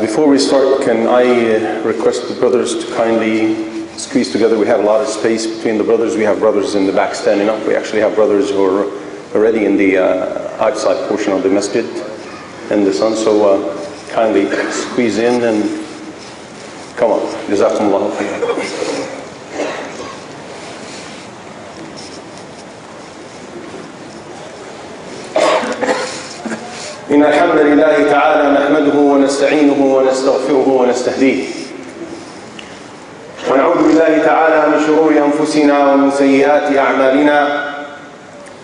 Before we start, can I request the brothers to kindly squeeze together? We have a lot of space between the brothers. We have brothers in the back standing up. We actually have brothers who are already in the outside portion of the masjid in the sun. So kindly squeeze in and come on. JazakaAllah Khair. إن الحمد لله تعالى نحمده ونستعينه ونستغفره ونستهديه ونعوذ بالله تعالى من شرور أنفسنا ومن سيئات أعمالنا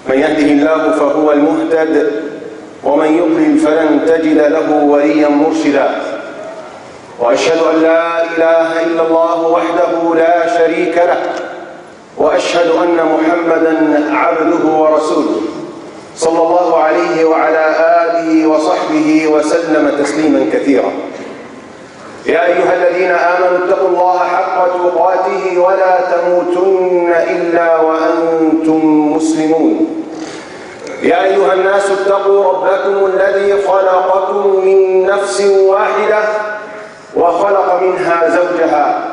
من يهده الله فهو المهتد ومن يضلل فلن تجد له وليا مرشدا وأشهد أن لا إله إلا الله وحده لا شريك له وأشهد أن محمدا عبده ورسوله صلى الله عليه وعلى آله وصحبه وسلم تسليما كثيرا. يا أيها الذين آمنوا اتقوا الله حق تقاته ولا تموتن إلا وأنتم مسلمون. يا أيها الناس اتقوا ربكم الذي خلقكم من نفس واحدة وخلق منها زوجها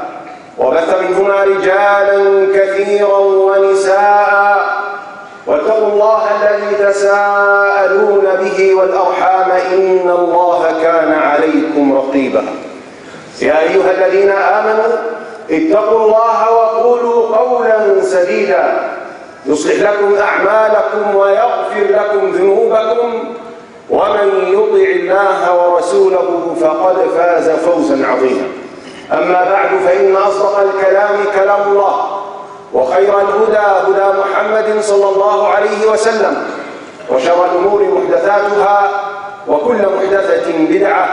وبث منهما رجالا كثيرا ونساء واتقوا الله الذي تساءلون به والأرحام إن الله كان عليكم رقيبا. يا أيها الذين آمنوا اتقوا الله وقولوا قولا سديدا يصلح لكم أعمالكم ويغفر لكم ذنوبكم ومن يطع الله ورسوله فقد فاز فوزا عظيما. أما بعد فإن أصدق الكلام كلام الله وخير الهدى هدى محمد صلى الله عليه وسلم وشر الأمور محدثاتها وكل محدثة بدعة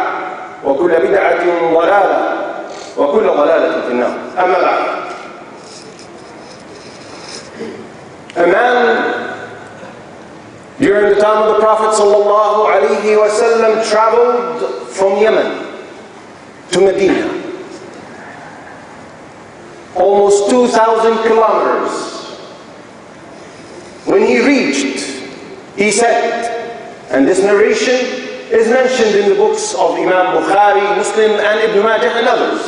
وكل بدعة ضلالة وكل ضلالة في النار. أما بعد. A man during the time of the Prophet sallallahu alaihi wasallam traveled from Yemen to Medina almost 2,000 kilometers. When he reached, he said, and this narration is mentioned in the books of Imam Bukhari, Muslim, and Ibn Majah and others,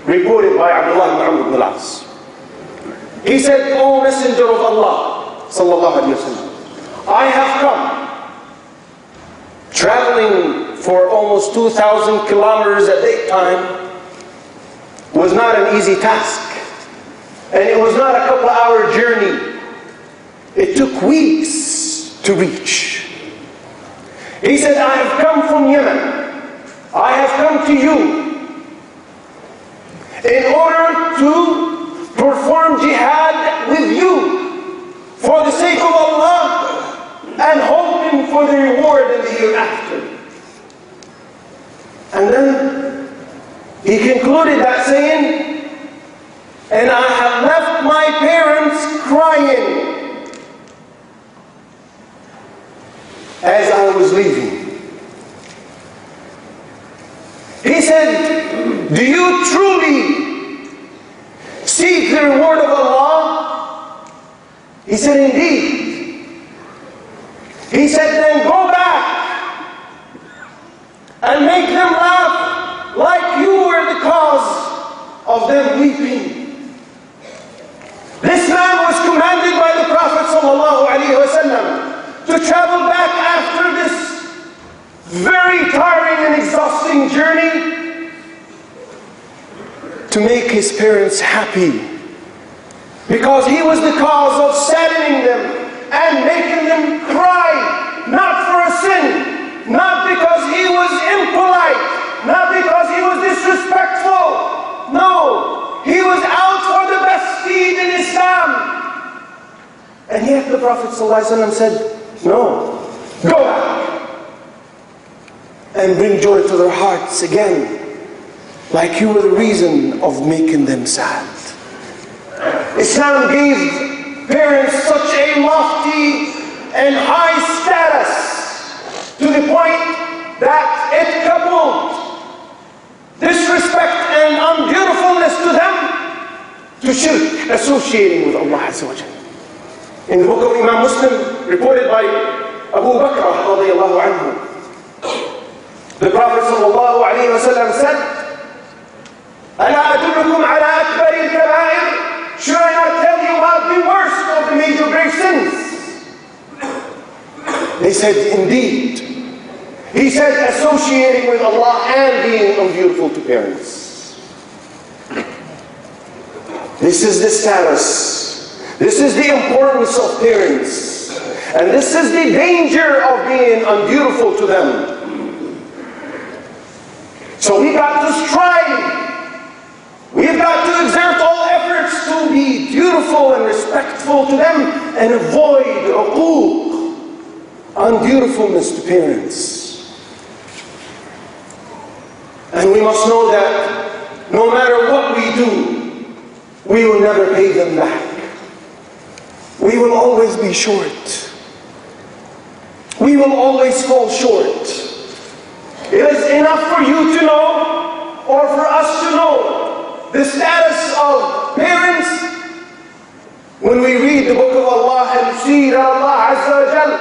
reported by Abdullah ibn Amr ibn al-As. He said, O Messenger of Allah, sallallahu alayhi wa sallam, I have come, traveling for almost 2,000 kilometers at that time was not an easy task. And it was not a couple-hour journey. It took weeks to reach. He said, I have come from Yemen. I have come to you in order to perform jihad with you for the sake of Allah and hoping for the reward in the hereafter. And then he concluded that saying, and I have left my parents crying as I was leaving. He said, do you truly seek the reward of Allah? He said, indeed. He said, then go back and make them laugh like you were the cause of them weeping. This man was commanded by the Prophet ﷺ to travel back after this very tiring and exhausting journey to make his parents happy, because he was the cause of saddening them and making them cry, not for a sin, not because he was impolite, not because he was disrespectful. No, he was out for the best deed in Islam. And yet the Prophet ﷺ said, no, go back and bring joy to their hearts again, like you were the reason of making them sad. Islam gave parents such a lofty and high status to the point that it coupled disrespect and undutifulness to them to shirk, associating with Allah Azza wa Jalla. In the book of Imam Muslim, reported by Abu Bakr radiallahu anhu, the Prophet sallallahu alayhi wa sallam said, أَلَا أَدُلُّكُمْ عَلَىٰ أَكْبَرِ الْكَبَائِرِ? Should I not tell you about the worst of the major grave sins? They said, indeed. He said, associating with Allah and being undutiful to parents. This is the status. This is the importance of parents. And this is the danger of being undutiful to them. So we got to strive. We've got to exert all efforts to be dutiful and respectful to them and avoid uquq, undutifulness to parents. And we must know that no matter what we do, we will never pay them back. We will always be short. We will always fall short. It is enough for you to know, or for us to know, the status of parents when we read the book of Allah and see that Allah Azza wa Jal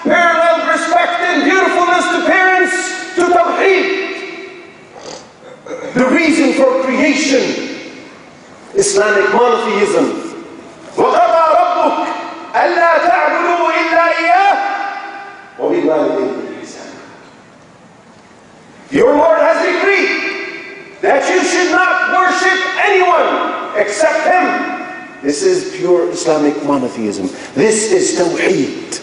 paralleled respect and beautifulness to parents to Tawheed. The reason for creation, Islamic monotheism. وَقَضَى رَبُّكَ أَلَّا تَعْبُدُوا إِلَّا إِيَّاهُ وَبِالْوَالِدَيْنِ إِحْسَانًا. Your Lord has decreed that you should not worship anyone except Him. This is pure Islamic monotheism. This is Tawheed,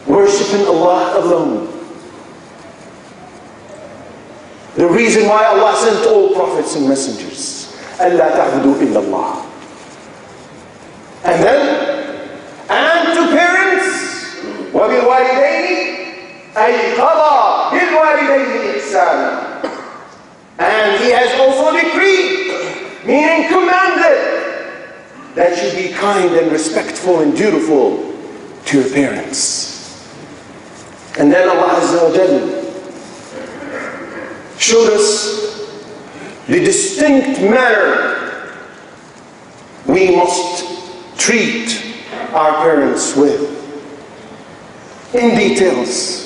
worshiping Allah alone. The reason why Allah sent all prophets and messengers. أَلَّا تَعْبُدُوا إِلَّا اللَّهِ. And then, and to parents, وَبِالْوَالِدَيْنِ أَيْ قَضَى بِالْوَالِدَيْنِ إِحْسَانًا. And He has also decreed, meaning commanded, that you be kind and respectful and dutiful to your parents. And then Allah Azza wa Jalla showed us the distinct manner we must treat our parents with. In details.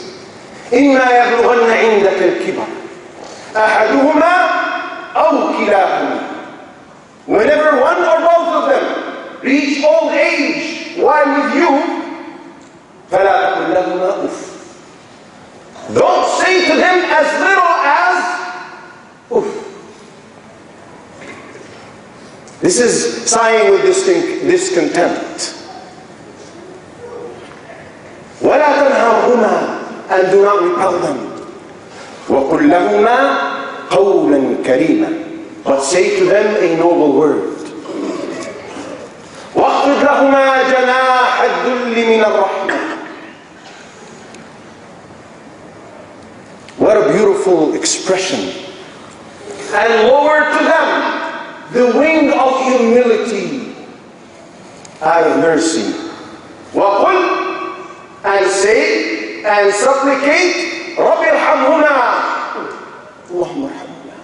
إِمَّا يَبْلُغَنَّ عِنْدَكَ الْكِبَرَ أَحَدُهُمَا أَوْ كِلَاهُمَا. Whenever one or both of them reach old age while with you, فَلَا تَقُلْ لَهُمَا أُفٍّ. Don't say to them as little as uff. This is sighing with discontent. وَلَا تَنْهَرْهُمَا. And do not repel them. وَقُلْ لَهُمَا قَوْلًا كَرِيمًا. But say to them a noble word. وَاخْفِضْ لَهُمَا جَنَاحَ الذُّلِّ مِنَ الرَّحْمَةِ. What a beautiful expression. And lower to them the wing of humility out of mercy. وَقُلْ. And say and supplicate, رَبِّ ارْحَمْهُمَا. اللهم ارحمهما.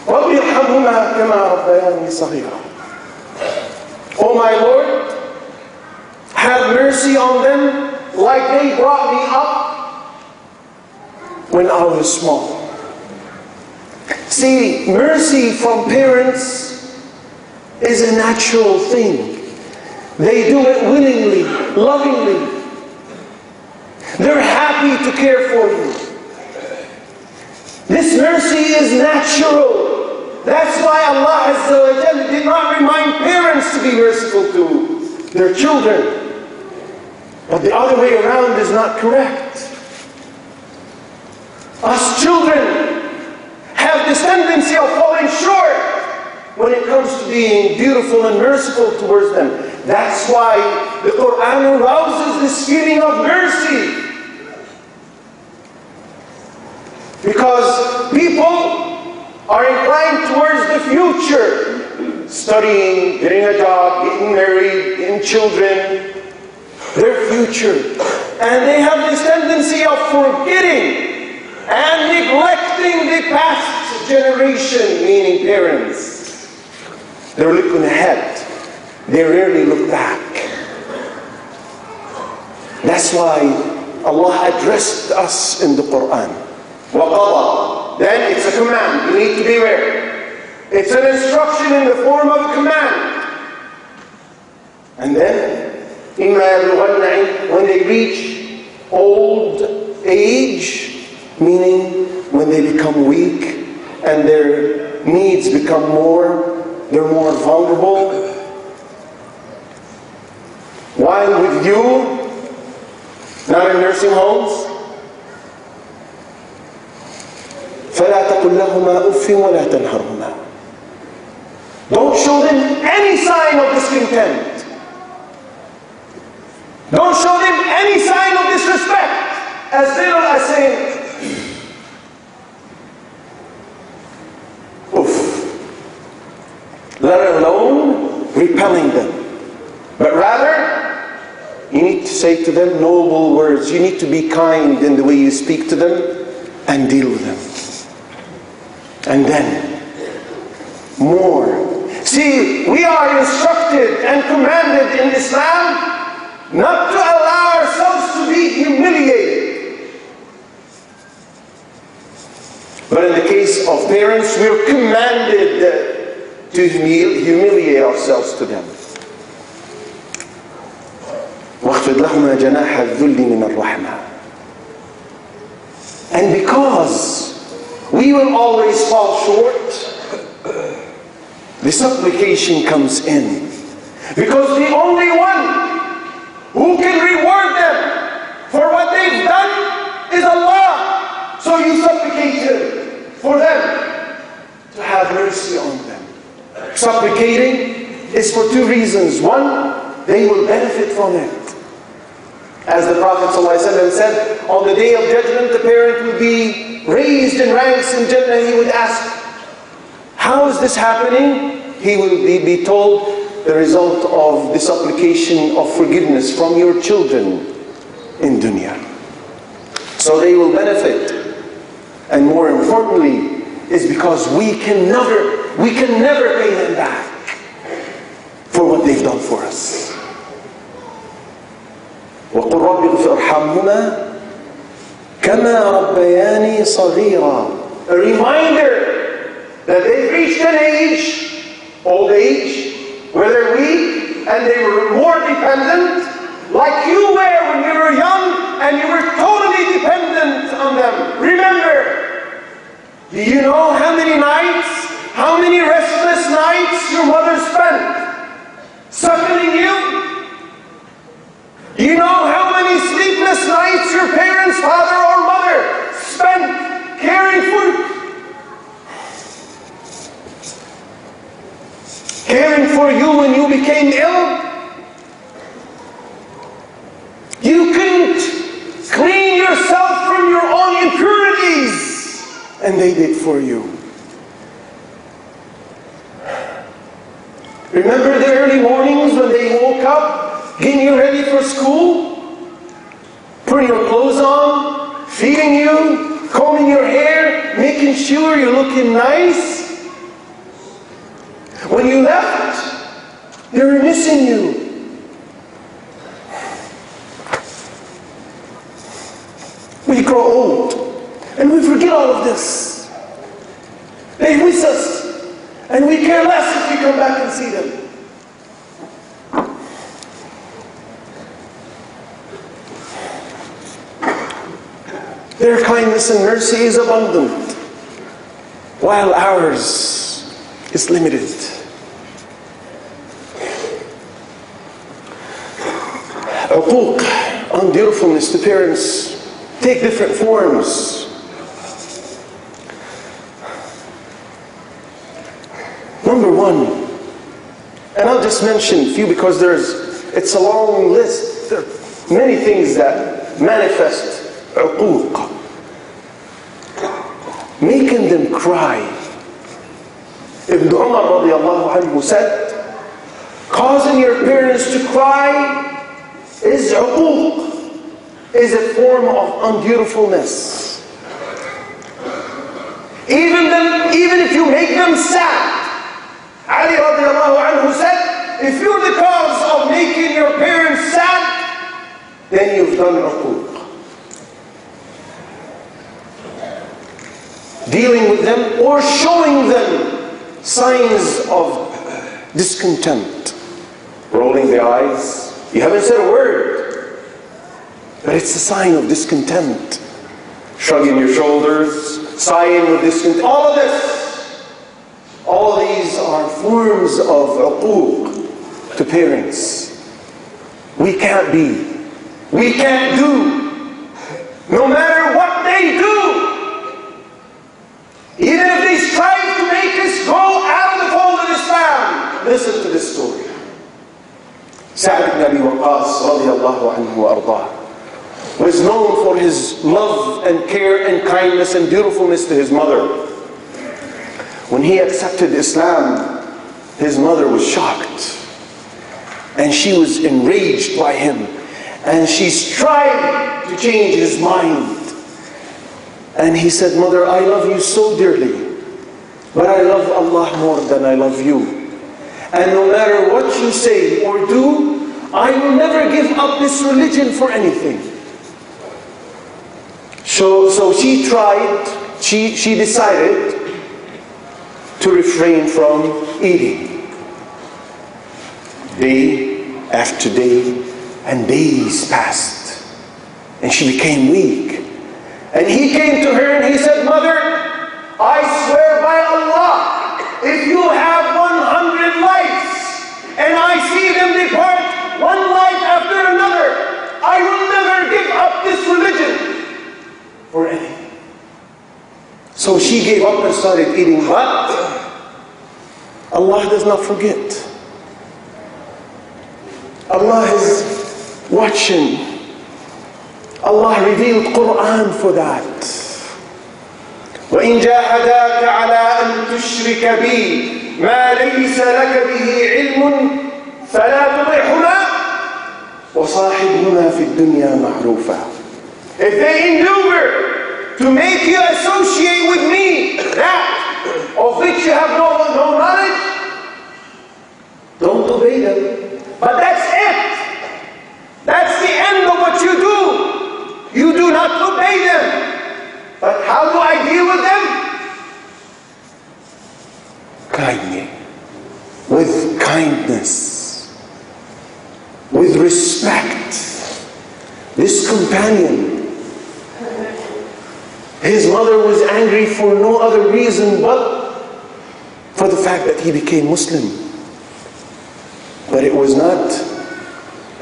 رَبِّ ارْحَمْهُمَا كَمَا رَبَّيَانِي صَغِيرًا. Oh my Lord, have mercy on them like they brought me up when I was small. See, mercy from parents is a natural thing. They do it willingly, lovingly. They're happy to care for you. This mercy is natural. That's why Allah Azza wa Jalla did not remind parents to be merciful to their children. But the other way around is not correct. Us children have this tendency of falling short when it comes to being beautiful and merciful towards them. That's why the Quran arouses this feeling of mercy. Because people are inclined towards the future. Studying, getting a job, getting married, getting children. Their future. And they have this tendency of forgetting and neglecting the past generation, meaning parents. They're looking ahead. They rarely look back. That's why Allah addressed us in the Quran. وَقَضَى. Then it's a command. You need to be aware. It's an instruction in the form of a command. And then, إِمَّا يَبْلُغَنَّ. When they reach old age, meaning when they become weak and their needs become they're more vulnerable. While with you, not in nursing homes, فَلَا تَقُلْ لَهُمَا أُفٍّ وَلَا تَنْهَرْهُمَا. Don't show them any sign of discontent. Don't show them any sign of disrespect, as little as saying, oof. Let alone repelling them. But rather, you need to say to them noble words. You need to be kind in the way you speak to them and deal with them. And then, more. See, we are instructed and commanded in Islam not to allow ourselves to be humiliated. But in the case of parents, we're commanded to humiliate ourselves to them. وَاخْفِضْ لَهُمَا جَنَاحَ الذُّلِّ مِنَ الرَّحْمَةِ. And because we will always fall short, the supplication comes in. Because the only one who can reward them for what they've done is Allah. So you supplicate for them to have mercy on them. Supplicating is for two reasons. One, they will benefit from it. As the Prophet ﷺ said, on the day of judgment, the parent will be raised in ranks in Jannah. He would ask, how is this happening? He will be told the result of the supplication of forgiveness from your children in dunya. So they will benefit. And more importantly, is because we can never pay them back for what they've done for us. وَقُلْ رَبِّ اغْفِرْ ارْحَمْهُمَا كَمَا رَبَّيَانِي صَغِيرًا. A reminder that they've reached an age, old age, where they're weak and they were more dependent, like you were when you were young and you were totally dependent on them. Remember, do you know how many nights, how many restless nights your mother spent suckling you? Do you know how many sleepless nights your parents, father or mother, spent caring for you when you became ill? You couldn't clean yourself from your own impurities, and they did for you. Remember the early mornings when they woke up, getting you ready for school, putting your clothes on, feeding you, combing your hair, making sure you're looking nice. When you left, they were missing you. We grow old and we forget all of this. They miss us and we care less if we come back and see them. Their kindness and mercy is abundant, while ours is limited. Uquq, undutifulness to parents, take different forms. Number one, and I'll just mention a few because it's a long list. There are many things that manifest uquq. Making them cry. Ibn Umar radiallahu anhu said, causing your parents to cry is uquq, is a form of undutifulness. Even if you make them sad. Ali radiallahu anhu said, if you're the cause of making your parents sad, then you've done uquq. Dealing with them or showing them signs of discontent. Rolling the eyes. You haven't said a word, but it's a sign of discontent. Shrugging your shoulders, sighing with discontent. All of these are forms of uquq to parents. We can't be, we can't do, no matter what they do. Even if they strive to make us go out of the fold of Islam. Listen to this story. Sa'd ibn Abi Waqqas radiallahu anhu wa ardah was known for his love and care and kindness and dutifulness to his mother. When he accepted Islam, his mother was shocked. And she was enraged by him. And she strived to change his mind. And he said, Mother, I love you so dearly, but I love Allah more than I love you. And no matter what you say or do, I will never give up this religion for anything. So she decided to refrain from eating. Day after day, and days passed. And she became weak. And he came to her and he said, Mother, I swear by Allah, if you have 100 lives, and I see them depart one life after another, I will never give up this religion for anything. So she gave up and started eating, but Allah does not forget. Allah is watching. Allah revealed Quran for that. وَإِنْ جَاهَدَاكَ عَلَىٰ أَن تُشْرِكَ بِي مَا لَيْسَ لَكَ بِهِ عِلْمٌ فَلَا تُطِعْهُمَا وَصَاحِبْهُمَا فِي الدُّنْيَا مَعْرُوفًا. If they endure to make you associate with me that of which you have no knowledge, don't obey them. But that's it. That's the end of what you do. You do not obey them. But how do I deal with them? Kindly, with kindness, with respect. This companion, his mother was angry for no other reason but for the fact that he became Muslim. But it was not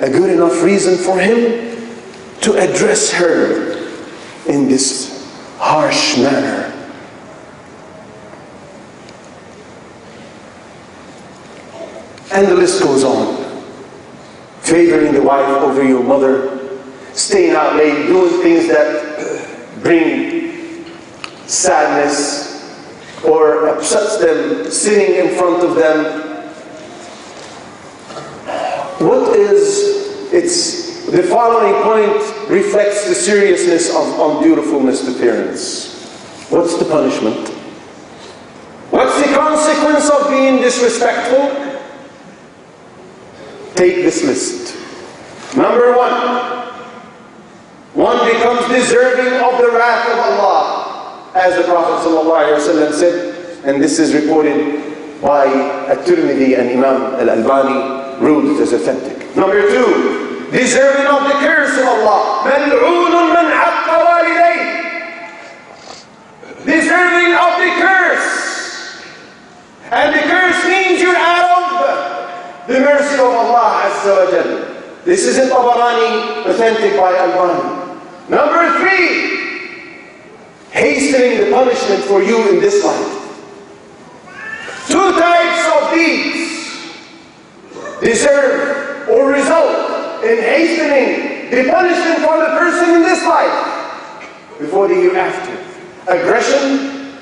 a good enough reason for him to address her in this harsh manner. And the list goes on. Favoring the wife over your mother, staying out late, doing things that bring sadness or upsets them, sitting in front of them. The following point reflects the seriousness of undutiful misappearance. What's the punishment? What's the consequence of being disrespectful? Take this list. Number one becomes deserving of the wrath of Allah, as the Prophet ﷺ said, and this is reported by At-Tirmidhi and Imam Al-Albani, ruled it as authentic. Number two, deserving of the curse of Allah. مَلْعُونٌ مَنْ عَقَّ وَالِدَيْهِ. Deserving of the curse. And the curse means you're out of the mercy of Allah Azza wa Jalla. This is in Tabarani, authentic by Albani. Number three, hastening the punishment for you in this life. Two types of deeds deserve or result in hastening the punishment for the person in this life before the hereafter. Aggression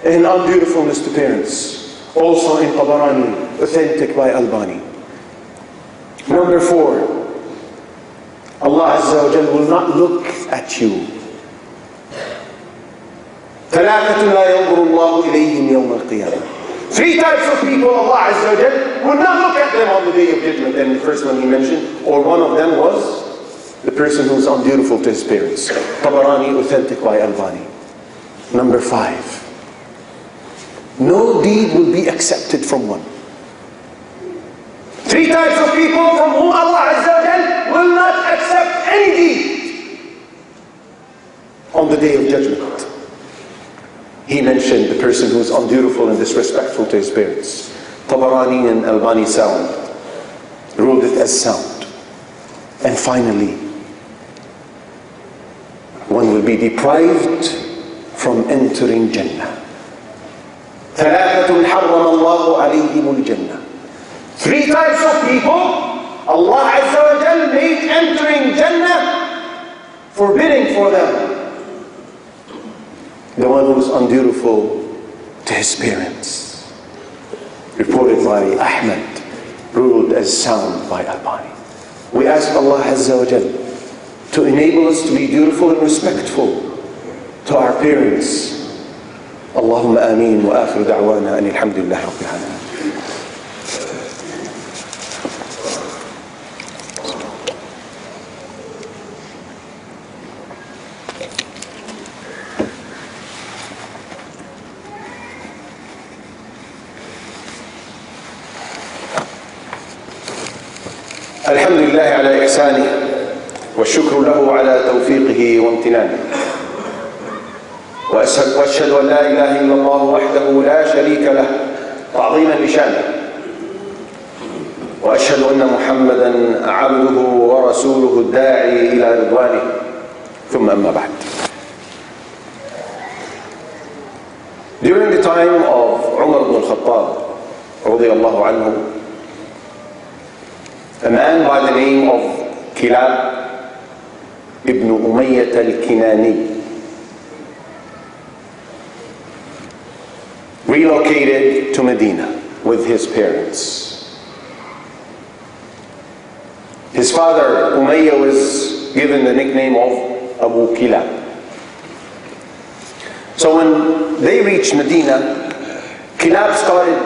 and undutiful misappearance. Also in Tabarani, authentic by Albani. Number four, Allah Azza wa Jalla will not look at you. ثلاثة لا ينظر الله إليهم يوم القيامة. Three types of people Allah Azza wa Jalla will not look at them on the day of judgment. And the first one he mentioned, or one of them was the person who is undutiful to his parents. Tabarani, authentic by Albani. Number five, no deed will be accepted from one. Three types of people from whom Allah Azza wa Jalla will not accept any deed on the day of judgment. He mentioned the person who is undutiful and disrespectful to his parents. Tabarani and Albani sound, ruled it as sound. And finally, one will be deprived from entering Jannah. ثلاثة حرم الله عليهم الجنة. Three types of people Allah Azza wa Jalla made entering Jannah forbidding for them. The one who is undutiful to his parents, reported by Ahmad, ruled as sound by Albani. We ask Allah Azza wa Jalla to enable us to be dutiful and respectful to our parents. اللهم آمين وآخر دعوانا أن الحمد لله رب العالمين. الحمد لله على إحسانه والشكر له على توفيقه وامتنانه وأشهد أن لا إله إلا الله وحده لا شريك له تعظيما لشانه وأشهد أن محمدا عبده ورسوله الداعي إلى رضوانه ثم أما بعد. During the time of Umar ibn al-Khattab رضي الله عنه, a man by the name of Kilab ibn Umayyah al-Kinani relocated to Medina with his parents. His father Umayyah was given the nickname of Abu Kilab. So when they reached Medina, Kilab started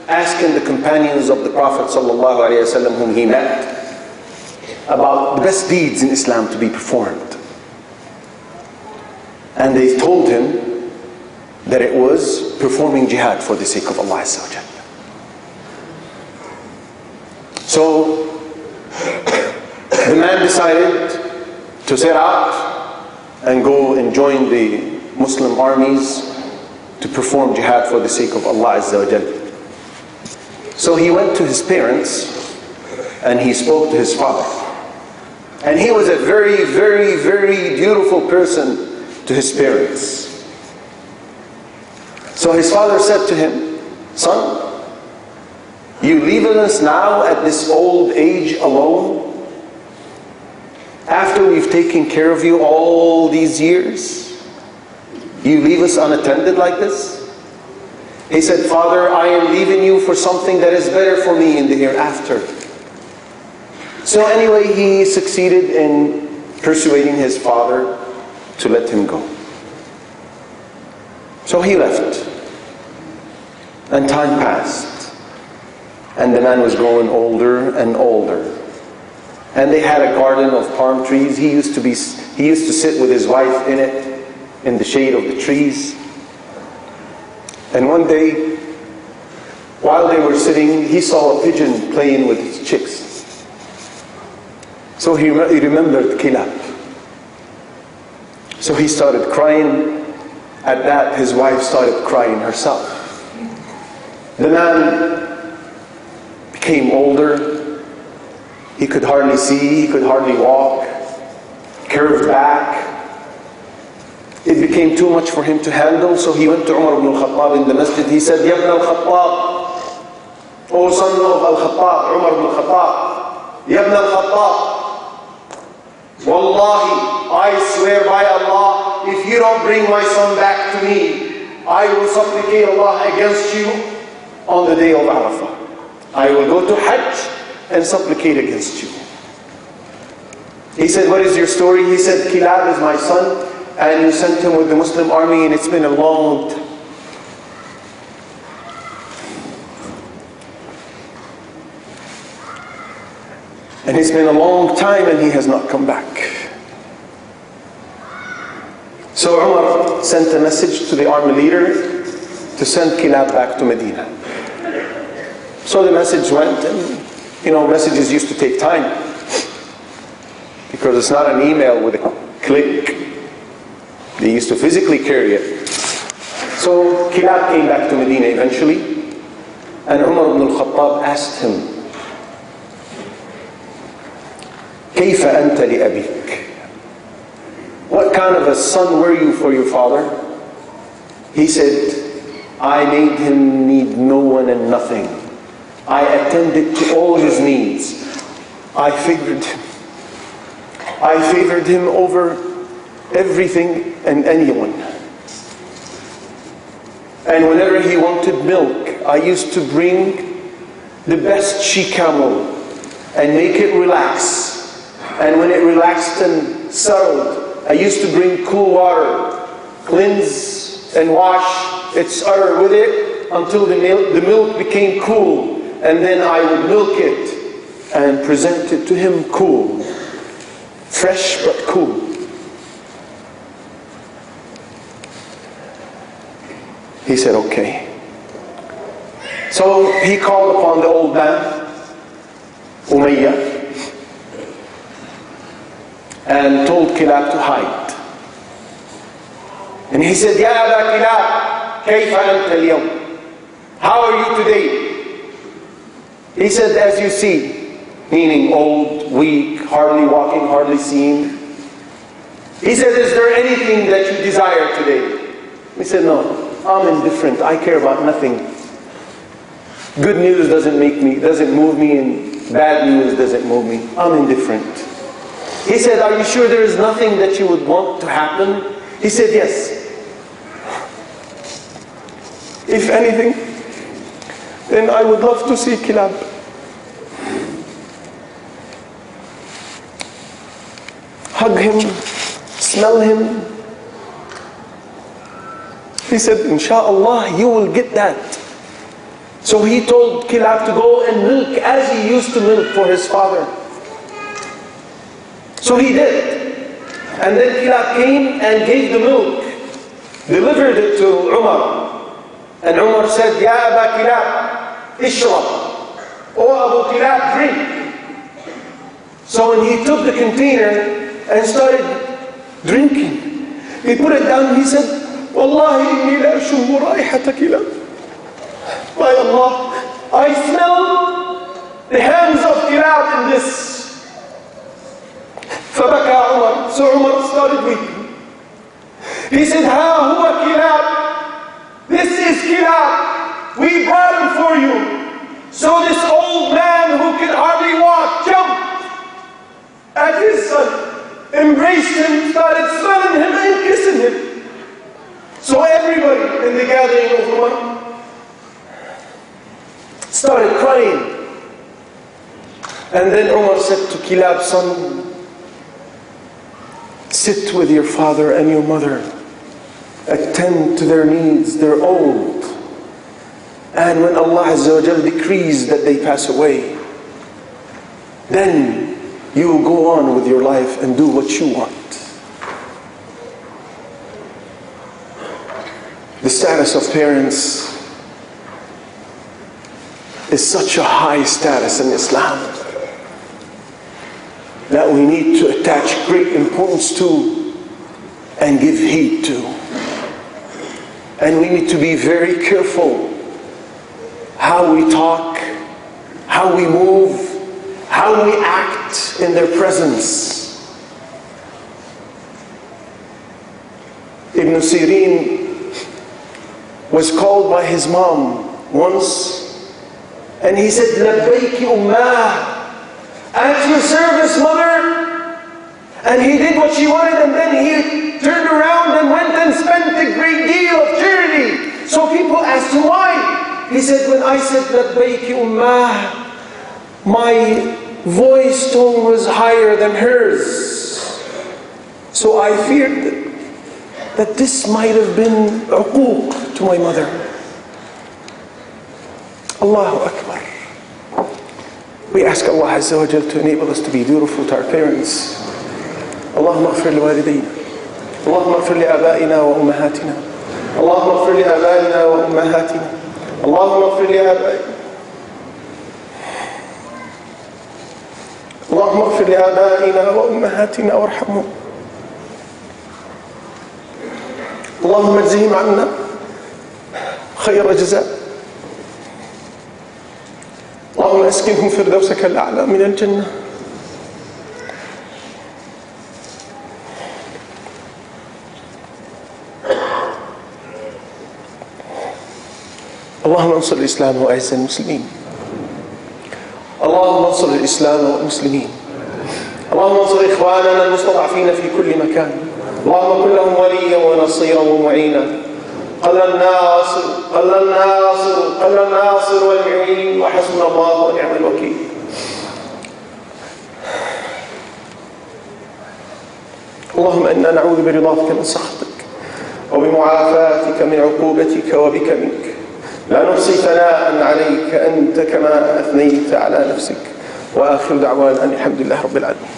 asking the companions of the Prophet ﷺ whom he met about the best deeds in Islam to be performed. And they told him that it was performing jihad for the sake of Allah Azza wa Jalla. So the man decided to set out and go and join the Muslim armies to perform jihad for the sake of Allah Azza wa Jalla. So he went to his parents and he spoke to his father. And he was a very, very, very beautiful person to his parents. So his father said to him, "Son, you leaving us now at this old age alone? After we've taken care of you all these years? You leave us unattended like this?" He said, "Father, I am leaving you for something that is better for me in the hereafter." So anyway, he succeeded in persuading his father to let him go. So he left. And time passed. And the man was growing older and older. And they had a garden of palm trees. He used to sit with his wife in it, in the shade of the trees. And one day, while they were sitting, he saw a pigeon playing with its chicks. So he remembered Kilab. So he started crying. At that, his wife started crying herself. The man became older. He could hardly see, he could hardly walk, curved back. It became too much for him to handle, so he went to Umar ibn al-Khattab in the masjid. He said, "Ya ibn al-Khattab, O son of al-Khattab, Umar ibn al-Khattab, Ya ibn al-Khattab, Wallahi, I swear by Allah, if you don't bring my son back to me, I will supplicate Allah against you on the day of Arafah. I will go to Hajj and supplicate against you." He said, "What is your story?" He said, "Kilab is my son, and you sent him with the Muslim army, and it's been a long time." And it's been a long time and he has not come back. So Umar sent a message to the army leader to send Kilab back to Medina. So the message went, and messages used to take time, because it's not an email with a click. They used to physically carry it. So Kilab came back to Medina eventually, and Umar ibn al-Khattab asked him, كيف أنت لأبيك? What kind of a son were you for your father? He said, "I made him need no one and nothing. I attended to all his needs. I favored him over everything and anyone. And whenever he wanted milk, I used to bring the best she camel and make it relax. And when it relaxed and settled, I used to bring cool water, cleanse and wash its udder with it until the milk became cool. And then I would milk it and present it to him cool, fresh but cool." He said, "Okay." So he called upon the old man, Umayyah, and told Kilab to hide. And he said, "Ya Aba Kilab, kayfa anta al-yawm? How are you today?" He said, "As you see," meaning old, weak, hardly walking, hardly seeing. He said, "Is there anything that you desire today?" He said, "No, I'm indifferent. I care about nothing. Good news doesn't move me, and bad news doesn't move me. I'm indifferent." He said, "Are you sure there is nothing that you would want to happen?" He said, "Yes. If anything, then I would love to see Kilab. Hug him, smell him, He said, Inshallah, you will get that. So he told Kilab to go and milk as he used to milk for his father. So he did. And then Kilab came and gave the milk, delivered it to Umar. And Umar said, Ya Aba Kilab, ishrab. O Abu Kilab, drink. So when he took the container and started drinking, he put it down and he said, Wallahi inni la ashummu raihata Kilab. By Allah, I smell the hands of Kilab in this. فبكى عمر. So Umar started weeping. He said, Ha huwa Kilab. This is Kilab. We brought him for you. So this old man who can hardly walk jumped at his son, embraced him, started smelling him and kissing him. So everybody in the gathering of Umar started crying. And then Umar said to Kilab, son, sit with your father and your mother. Attend to their needs. They're old. And when Allah Azza wa Jal decrees that they pass away, then you will go on with your life and do what you want. The status of parents is such a high status in Islam that we need to attach great importance to and give heed to. And we need to be very careful how we talk, how we move, how we act in their presence. Ibn Sirin was called by his mom once, and he said, Labbayki ummah, at your service, mother. And he did what she wanted, and then he turned around and went and spent a great deal of charity. So people asked him why. He said, when I said Labbayki ummah, my voice tone was higher than hers. So I feared that this might have been uquq to my mother. Allahu Akbar. We ask Allah Azza wa Jal to enable us to be dutiful to our parents. Allahumma ighfir li walidayna. Allahumma ighfir li abaina wa ummahatina. Allahumma ighfir li abaina wa ummahatina. Allahumma ighfir li abaina. Allahumma ighfir li abaina wa ummahatina warhamhum. Allahumma ajzihim anna khayra jazaa. اللهم اسكنهم فردوسك الأعلى من الجنة. اللهم انصر الإسلام وأعز المسلمين. اللهم انصر الإسلام والمسلمين. اللهم انصر إخواننا المستضعفين في كل مكان. اللهم كن لهم وليا ونصيرا ومعينا. قل الناصر والمعين وحسبنا الله ونعم الوكيل. اللهم إنا نعوذ برضاك من سخطك وبمعافاتك من عقوبتك وبك منك. لا نحصي ثناء عليك أنت كما أثنيت على نفسك. وآخر دعوانا أن الحمد لله رب العالمين.